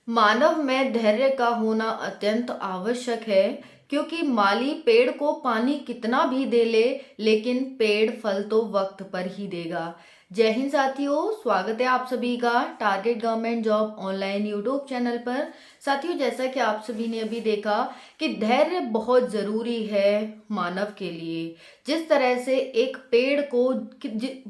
मानव में धैर्य का होना अत्यंत आवश्यक है क्योंकि माली पेड़ को पानी कितना भी दे ले लेकिन पेड़ फल तो वक्त पर ही देगा। जय हिंद साथियों, स्वागत है आप सभी का target government job online YouTube channel पर। साथियों, जैसा कि आप सभी ने अभी देखा कि धैर्य बहुत ज़रूरी है मानव के लिए। जिस तरह से एक पेड़ को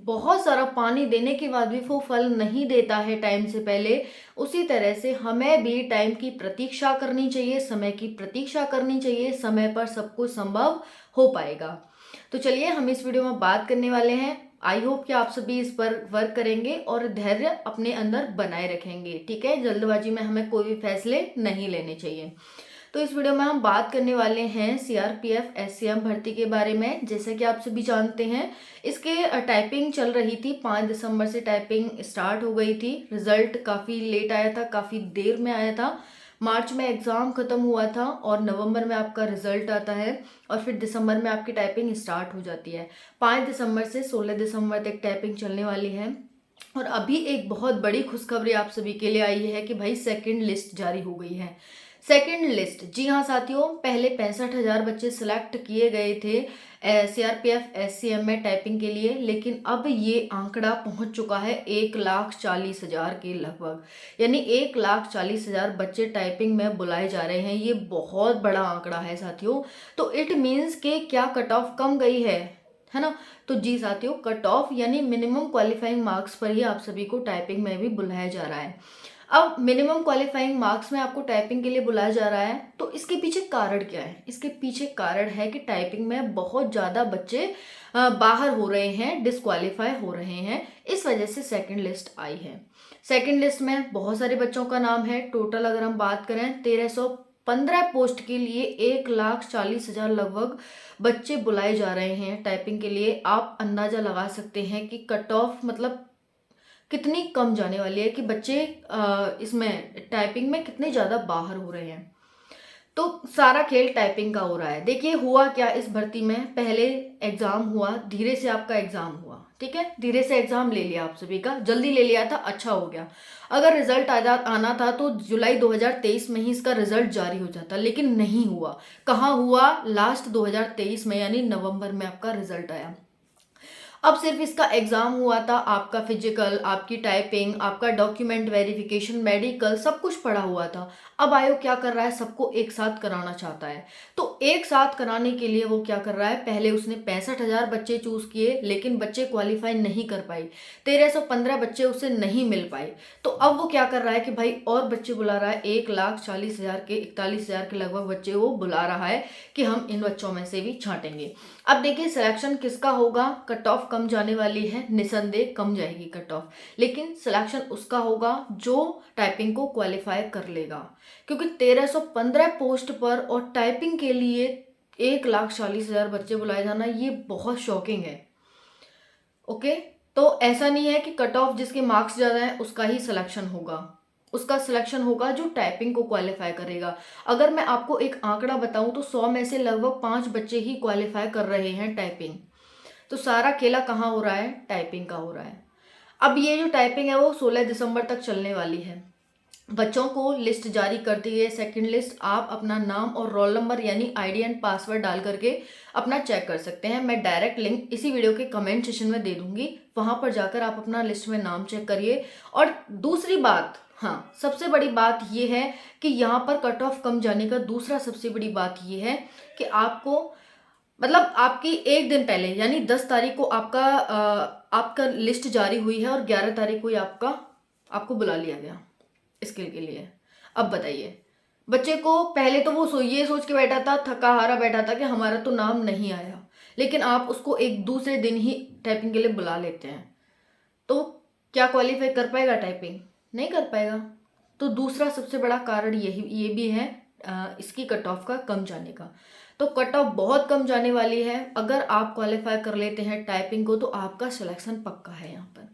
बहुत सारा पानी देने के बाद भी वो फल नहीं देता है टाइम से पहले, उसी तरह से हमें भी टाइम की प्रतीक्षा करनी चाहिए, समय की प्रतीक्षा करनी चाहिए। समय पर सब कुछ संभव हो पाएगा। तो चलिए हम इस वीडियो में बात करने वाले हैं। आई होप कि आप सभी इस पर वर्क करेंगे और धैर्य अपने अंदर बनाए रखेंगे। ठीक है, जल्दबाजी में हमें कोई भी फैसले नहीं लेने चाहिए। तो इस वीडियो में हम बात करने वाले हैं सीआरपीएफ एससीएम भर्ती के बारे में। जैसे कि आप सभी जानते हैं, इसके टाइपिंग चल रही थी। 5 दिसंबर से टाइपिंग स्टार्ट हो गई थी। रिजल्ट काफ़ी लेट आया था, काफ़ी देर में आया था। मार्च में एग्ज़ाम ख़त्म हुआ था और नवंबर में आपका रिजल्ट आता है और फिर दिसंबर में आपकी टाइपिंग स्टार्ट हो जाती है। 5 दिसंबर से 16 दिसंबर तक टाइपिंग चलने वाली है। और अभी एक बहुत बड़ी खुशखबरी आप सभी के लिए आई है कि भाई सेकंड लिस्ट जारी हो गई है। सेकंड लिस्ट, जी हाँ साथियों, पहले 65,000 बच्चे सिलेक्ट किए गए थे सीआरपीएफ एससीएम में टाइपिंग के लिए, लेकिन अब ये आंकड़ा पहुंच चुका है 1,40,000 के लगभग। यानी 1,40,000 बच्चे टाइपिंग में बुलाए जा रहे हैं। ये बहुत बड़ा आंकड़ा है साथियों। तो इट मीन्स के क्या कट ऑफ कम गई है ना। तो जी साथियों, कट ऑफ यानी मिनिमम क्वालिफाइंग मार्क्स पर ही आप सभी को टाइपिंग में भी बुलाया जा रहा है। अब मिनिमम क्वालिफाइंग मार्क्स में आपको टाइपिंग के लिए बुलाया जा रहा है, तो इसके पीछे कारण क्या है? इसके पीछे कारण है कि टाइपिंग में बहुत ज़्यादा बच्चे बाहर हो रहे हैं, डिस्क्वालीफाई हो रहे हैं। इस वजह से सेकंड लिस्ट आई है। सेकंड लिस्ट में बहुत सारे बच्चों का नाम है। टोटल अगर हम बात करें 1315 पोस्ट के लिए 1,40,000 लगभग बच्चे बुलाए जा रहे हैं टाइपिंग के लिए। आप अंदाज़ा लगा सकते हैं कि कट ऑफ मतलब कितनी कम जाने वाली है, कि बच्चे इसमें टाइपिंग में कितने ज़्यादा बाहर हो रहे हैं। तो सारा खेल टाइपिंग का हो रहा है। देखिए हुआ क्या इस भर्ती में, पहले एग्ज़ाम हुआ, धीरे से आपका एग्ज़ाम हुआ। ठीक है, धीरे से एग्ज़ाम ले लिया आप सभी का, जल्दी ले लिया था, अच्छा हो गया। अगर रिजल्ट आना था तो जुलाई 2023 में ही इसका रिजल्ट जारी हो जाता, लेकिन नहीं हुआ। कहाँ हुआ? लास्ट 2023 में, यानी नवंबर में आपका रिजल्ट आया। अब सिर्फ इसका एग्जाम हुआ था, आपका फिजिकल, आपकी टाइपिंग, आपका डॉक्यूमेंट वेरिफिकेशन, मेडिकल, सब कुछ पड़ा हुआ था। अब आयोग क्या कर रहा है? सबको एक साथ कराना चाहता है। तो एक साथ कराने के लिए वो क्या कर रहा है? पहले उसने 65,000 बच्चे चूज किए, लेकिन बच्चे क्वालिफाई नहीं कर पाए। 1315 बच्चे उसे नहीं मिल पाए। तो अब वो क्या कर रहा है कि भाई और बच्चे बुला रहा है। 1,40,000 के 41,000 के लगभग बच्चे वो बुला रहा है कि हम इन बच्चों में से भी छांटेंगे। अब देखिए सिलेक्शन किसका होगा? कट ऑफ कम जाने वाली है, निसंदेह कम जाएगी कट ऑफ, लेकिन सिलेक्शन उसका होगा जो टाइपिंग को क्वालिफाई कर लेगा। क्योंकि 1315 पोस्ट पर और टाइपिंग के लिए 1,40,000 बच्चे बुलाए जाना, ये बहुत शॉकिंग है। ओके, तो ऐसा नहीं है कि कट ऑफ जिसके मार्क्स ज़्यादा है उसका ही सिलेक्शन होगा। उसका सिलेक्शन होगा जो टाइपिंग को क्वालिफाई करेगा। अगर मैं आपको एक आंकड़ा बताऊं तो 100 में से लगभग 5 बच्चे ही क्वालिफाई कर रहे हैं टाइपिंग। तो सारा खेला कहाँ हो रहा है? टाइपिंग का हो रहा है। अब ये जो टाइपिंग है वो 16 दिसंबर तक चलने वाली है। बच्चों को लिस्ट जारी कर दी है, सेकंड लिस्ट। आप अपना नाम और रोल नंबर यानी आईडी एंड पासवर्ड डाल करके अपना चेक कर सकते हैं। मैं डायरेक्ट लिंक इसी वीडियो के कमेंट सेशन में दे दूंगी, वहां पर जाकर आप अपना लिस्ट में नाम चेक करिए। और दूसरी बात, हाँ, सबसे बड़ी बात यह है कि यहाँ पर कट ऑफ कम जाने का दूसरा सबसे बड़ी बात यह है कि आपको मतलब आपकी एक दिन पहले यानी 10 तारीख को आपका लिस्ट जारी हुई है और 11 तारीख को ही आपको बुला लिया गया स्किल के लिए। अब बताइए, बच्चे को पहले तो वो ये सोच के बैठा था, थका हारा बैठा था कि हमारा तो नाम नहीं आया, लेकिन आप उसको एक दूसरे दिन ही टाइपिंग के लिए बुला लेते हैं। तो क्या क्वालिफाई कर पाएगा टाइपिंग? नहीं कर पाएगा। तो दूसरा सबसे बड़ा कारण ये भी है इसकी कट ऑफ का कम जाने का। तो कट ऑफ बहुत कम जाने वाली है। अगर आप क्वालिफाई कर लेते हैं टाइपिंग को तो आपका सिलेक्शन पक्का है। यहाँ पर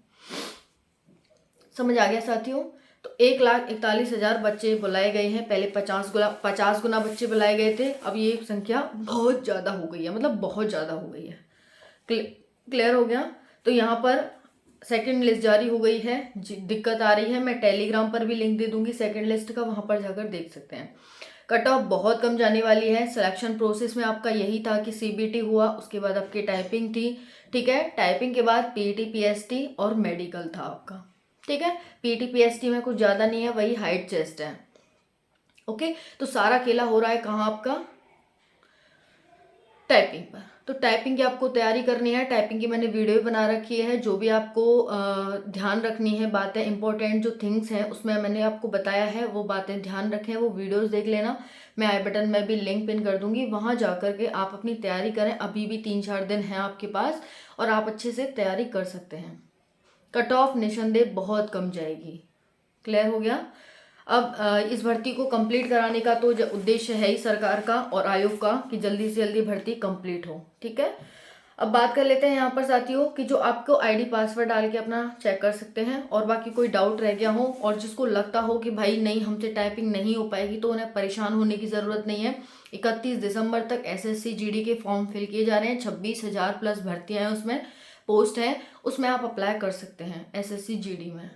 समझ आ गया साथियों? तो 1,41,000 बच्चे बुलाए गए हैं। पहले 50 गुना बच्चे बुलाए गए थे, अब ये संख्या बहुत ज़्यादा हो गई है, मतलब बहुत ज़्यादा हो गई है। क्लियर हो गया? तो यहाँ पर सेकंड लिस्ट जारी हो गई है, दिक्कत आ रही है, मैं टेलीग्राम पर भी लिंक दे दूंगी सेकंड लिस्ट का, वहां पर जाकर देख सकते हैं। कट ऑफ बहुत कम जाने वाली है। सिलेक्शन प्रोसेस में आपका यही था कि सीबीटी हुआ, उसके बाद आपकी टाइपिंग थी, ठीक है। टाइपिंग के बाद पीटी पीएसटी और मेडिकल था आपका, ठीक है। पीटी पीएसटी में कुछ ज़्यादा नहीं है, वही हाइट चेस्ट है। ओके, तो सारा खेला हो रहा है कहाँ आपका, टाइपिंग पर। तो टाइपिंग की आपको तैयारी करनी है, टाइपिंग की मैंने वीडियो बना रखी है, जो भी आपको ध्यान रखनी है, बातें इंपॉर्टेंट जो थिंग्स हैं उसमें मैंने आपको बताया है, वो बातें ध्यान रखें, वो वीडियोस देख लेना। मैं आई बटन में भी लिंक पिन कर दूंगी, वहां जा करके आप अपनी तैयारी करें। अभी भी 3-4 दिन हैं आपके पास और आप अच्छे से तैयारी कर सकते हैं। कट ऑफ निशानदेह बहुत कम जाएगी। क्लियर हो गया। अब इस भर्ती को कंप्लीट कराने का तो उद्देश्य है ही सरकार का और आयोग का कि जल्दी से जल्दी भर्ती कंप्लीट हो, ठीक है। अब बात कर लेते हैं यहाँ पर साथियों कि जो आपको आईडी पासवर्ड डाल के अपना चेक कर सकते हैं, और बाकी कोई डाउट रह गया हो और जिसको लगता हो कि भाई नहीं हमसे टाइपिंग नहीं हो पाएगी, तो उन्हें परेशान होने की ज़रूरत नहीं है। 31 दिसंबर तक एसएससी जीडी के फॉर्म फिल किए जा रहे हैं, 26,000 प्लस भर्तियाँ हैं, उसमें पोस्ट हैं, उसमें आप अप्लाई कर सकते हैं एसएससी जीडी में,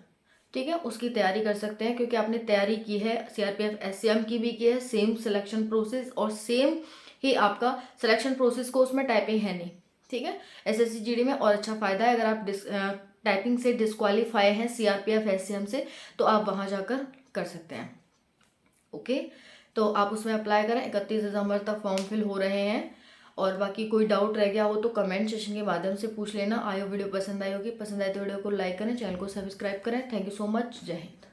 ठीक है। उसकी तैयारी कर सकते हैं क्योंकि आपने तैयारी की है, सीआरपीएफ एससीएम की भी की है, सेम सिलेक्शन प्रोसेस और सेम ही आपका सिलेक्शन प्रोसेस को उसमें टाइपिंग है नहीं, ठीक है। एसएससी जीडी में और अच्छा फायदा है, अगर आप टाइपिंग से डिस्क्वालीफाई हैं सीआरपीएफ एससीएम से, तो आप वहां जाकर कर सकते हैं। ओके, तो आप उसमें अप्लाई करें, 31 दिसंबर तक फॉर्म फिल हो रहे हैं। और बाकी कोई डाउट रह गया हो तो कमेंट सेशन के माध्यम से पूछ लेना। आयो वीडियो पसंद आई होगी, पसंद आए तो वीडियो को लाइक करें, चैनल को सब्सक्राइब करें। थैंक यू सो मच, जय हिंद।